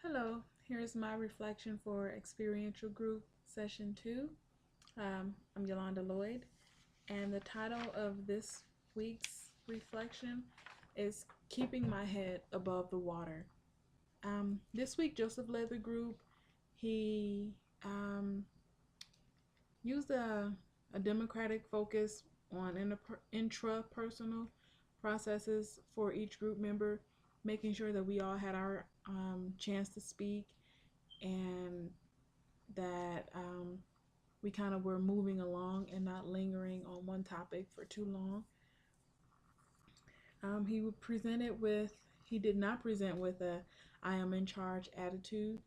Hello, here's my reflection for Experiential Group Session 2. I'm Yolanda Lloyd, and the title of this week's reflection is Keeping My Head Above the Water. This week, Joseph led the group. He used a democratic focus on intrapersonal processes for each group member, making sure that we all had our chance to speak and that we kind of were moving along and not lingering on one topic for too long. He did not present with a I am in charge attitude.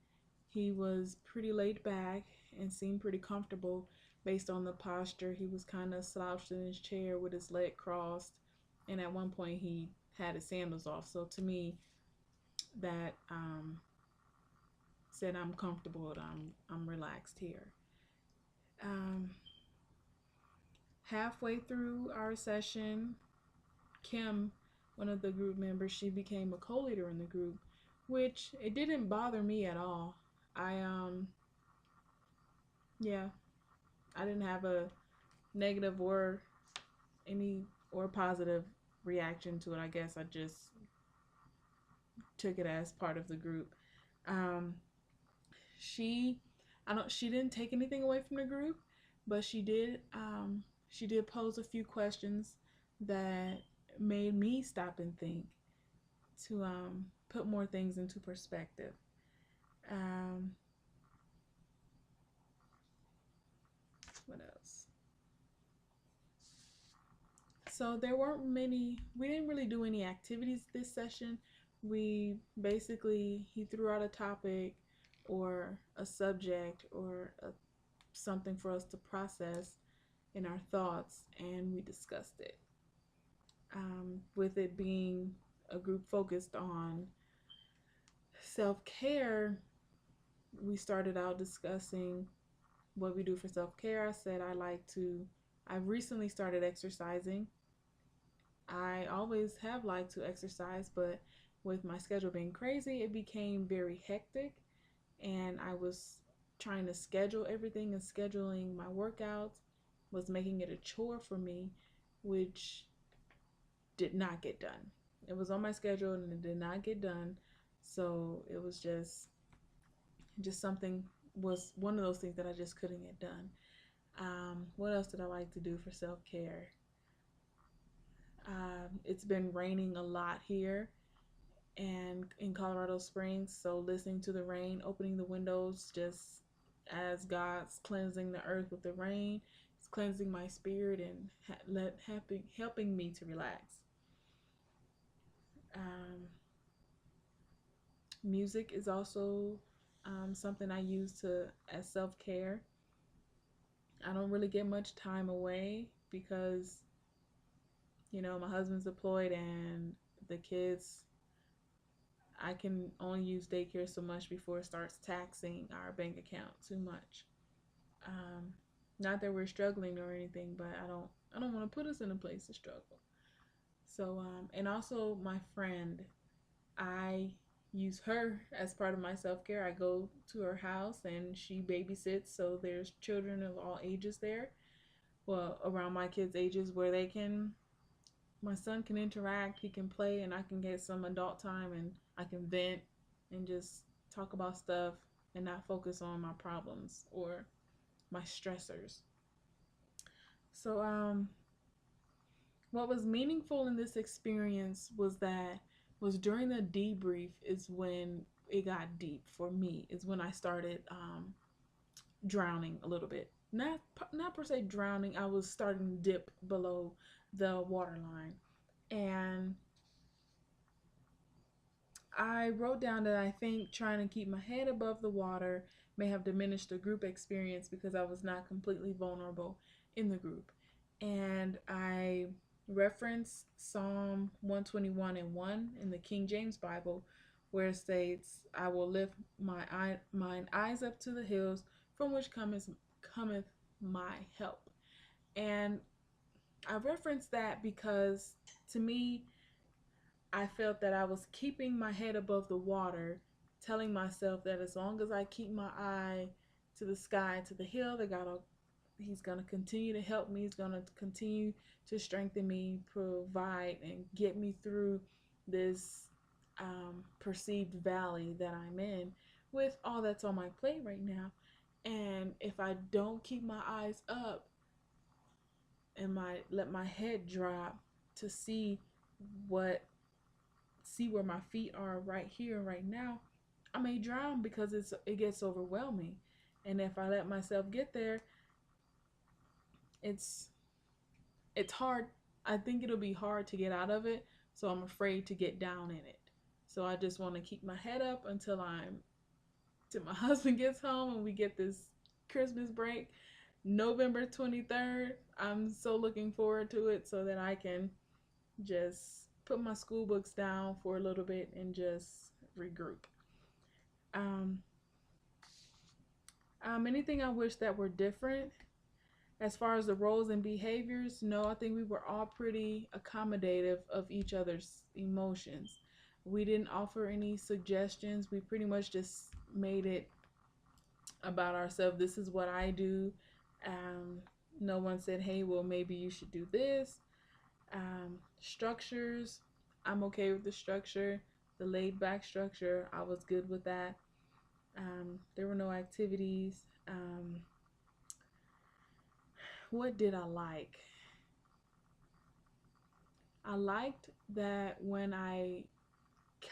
He was pretty laid back and seemed pretty comfortable based on the posture. He was kind of slouched in his chair with his leg crossed, and at one point he had his sandals off. So to me, that said I'm comfortable and I'm relaxed here. Um, Halfway through our session, Kim, one of the group members, she became a co-leader in the group, which it didn't bother me at all. I yeah, I didn't have a negative or any or positive reaction to it. I guess I just took it as part of the group. Um, she she didn't take anything away from the group, but she did pose a few questions that made me stop and think to put more things into perspective. Um, what else? So there weren't many. We didn't really do any activities this session. He threw out a topic or a subject or something for us to process in our thoughts, and we discussed it. With it being a group focused on self care, we started out discussing what we do for self care. I said I've recently started exercising. I always have liked to exercise, but with my schedule being crazy, it became very hectic, and I was trying to schedule everything, and scheduling my workouts was making it a chore for me, which did not get done. It was on my schedule and it did not get done. So it was just something was one of those things that I just couldn't get done. What else did I like to do for self care? It's been raining a lot here and in Colorado Springs, so listening to the rain, opening the windows, just as God's cleansing the earth with the rain, it's cleansing my spirit and helping me to relax. Um, Music is also something I use to as self care. I don't really get much time away because my husband's deployed and the kids. I can only use daycare so much before it starts taxing our bank account too much. Um, Not that we're struggling or anything, but I don't want to put us in a place to struggle. So and also my friend, I use her as part of my self care. I go to her house and she babysits, so there's children of all ages there. Well, around my kids' ages where my son can interact, he can play, and I can get some adult time and I can vent and just talk about stuff and not focus on my problems or my stressors. So, what was meaningful in this experience was during the debrief is when it got deep for me. Is when I started drowning a little bit. Not per se drowning. I was starting to dip below the waterline, and I wrote down that I think trying to keep my head above the water may have diminished the group experience because I was not completely vulnerable in the group. And I referenced Psalm 121 and 1 in the King James Bible, where it states, I will lift mine eyes up to the hills from which cometh my help. And I referenced that because to me, I felt that I was keeping my head above the water telling myself that as long as I keep my eye to the sky, to the hill, he's gonna continue to help me. He's gonna continue to strengthen me, provide, and get me through this perceived valley that I'm in with all that's on my plate right now. And if I don't keep my eyes up and let my head drop to what see where my feet are right here right now, I may drown because it gets overwhelming. And if I let myself get there, it's it's hard. I think it'll be hard to get out of it, so I'm afraid to get down in it. So I just want to keep my head up till my husband gets home and we get this Christmas break, November 23rd. I'm so looking forward to it so that I can just put my school books down for a little bit and just regroup. Um, Anything I wish that were different as far as the roles and behaviors? No, I think we were all pretty accommodative of each other's emotions. We didn't offer any suggestions. We pretty much just made it about ourselves. This is what I do. Um, no one said, hey, well, maybe you should do this. Structures, I'm okay with the structure. The laid back structure, I was good with that. There were no activities. What did I like? I liked that when I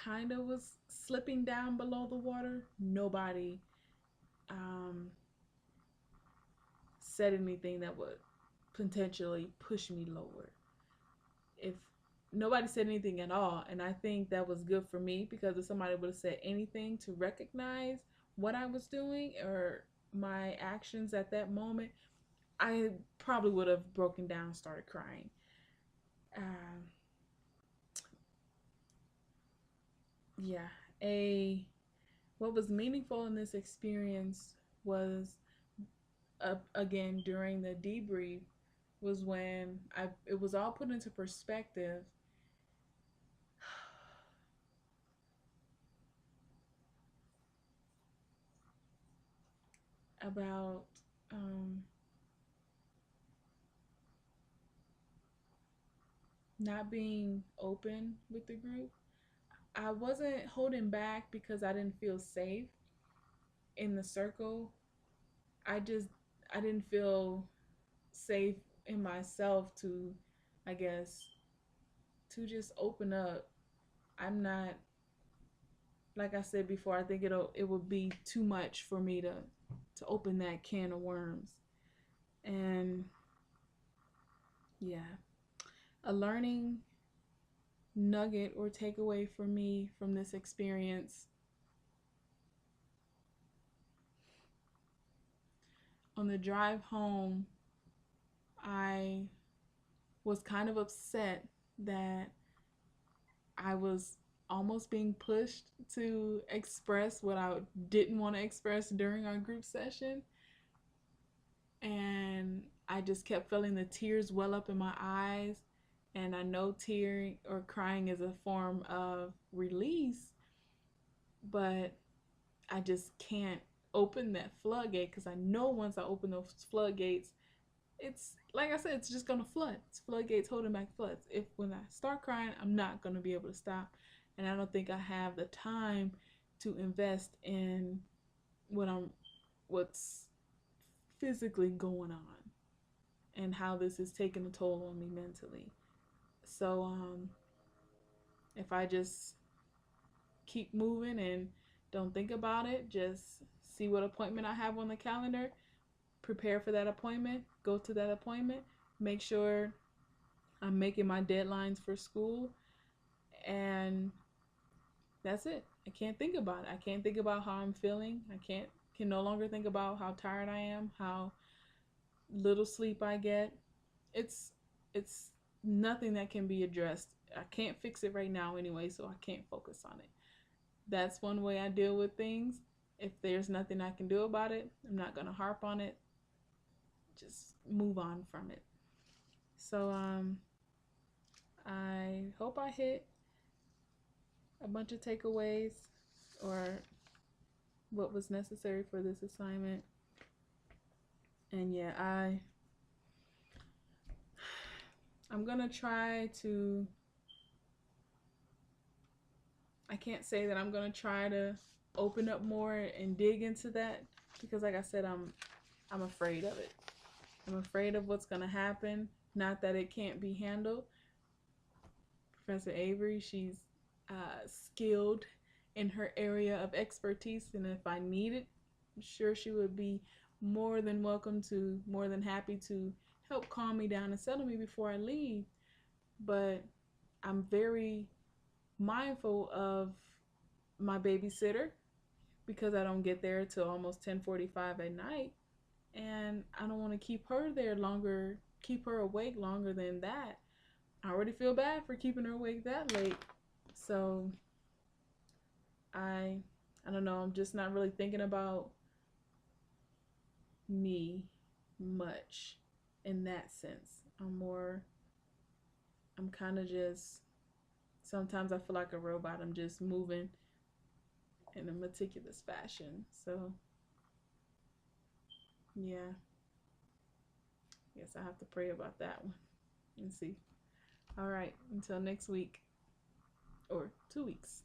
kind of was slipping down below the water, nobody um, said anything that would potentially push me lower. If nobody said anything at all, and I think that was good for me, because if somebody would have said anything to recognize what I was doing or my actions at that moment, I probably would have broken down and started crying. Um, yeah, a what was meaningful in this experience was again during the debrief was when I it was all put into perspective about um, not being open with the group. I wasn't holding back because I didn't feel safe in the circle. I just I didn't feel safe in myself to, I guess, to just open up. I'm not, like I said before, I think it would be too much for me to open that can of worms. And yeah, a learning nugget or takeaway for me from this experience: on the drive home, I was kind of upset that I was almost being pushed to express what I didn't want to express during our group session. And I just kept feeling the tears well up in my eyes. And I know tearing or crying is a form of release, but I just can't open that floodgate, because I know once I open those floodgates, it's like I said, it's just gonna flood. It's floodgates holding back floods. If when I start crying, I'm not gonna be able to stop, and I don't think I have the time to invest in what's physically going on and how this is taking a toll on me mentally. So if I just keep moving and don't think about it, just see what appointment I have on the calendar, prepare for that appointment, go to that appointment, make sure I'm making my deadlines for school, and that's it. I can't think about it. I can't think about how I'm feeling. I can no longer think about how tired I am, how little sleep I get. It's nothing that can be addressed. I can't fix it right now anyway, so I can't focus on it. That's one way I deal with things. If there's nothing I can do about it, I'm not going to harp on it. Just move on from it. So I hope I hit a bunch of takeaways or what was necessary for this assignment. And yeah, I'm gonna try to, I can't say that I'm gonna try to open up more and dig into that, because like I said, I'm afraid of it. I'm afraid of what's gonna happen. Not that it can't be handled. Professor Avery, she's skilled in her area of expertise, and if I need it, I'm sure she would be more than welcome to, more than happy to help calm me down and settle me before I leave. But I'm very mindful of my babysitter, because I don't get there till almost 10:45 at night, and I don't want to keep her there longer, keep her awake longer than that. I already feel bad for keeping her awake that late. So I I don't know, I'm just not really thinking about me much in that sense. I'm kind of just, sometimes I feel like a robot. I'm just moving in a meticulous fashion. So yeah, guess I have to pray about that one and see. All right, until next week or 2 weeks.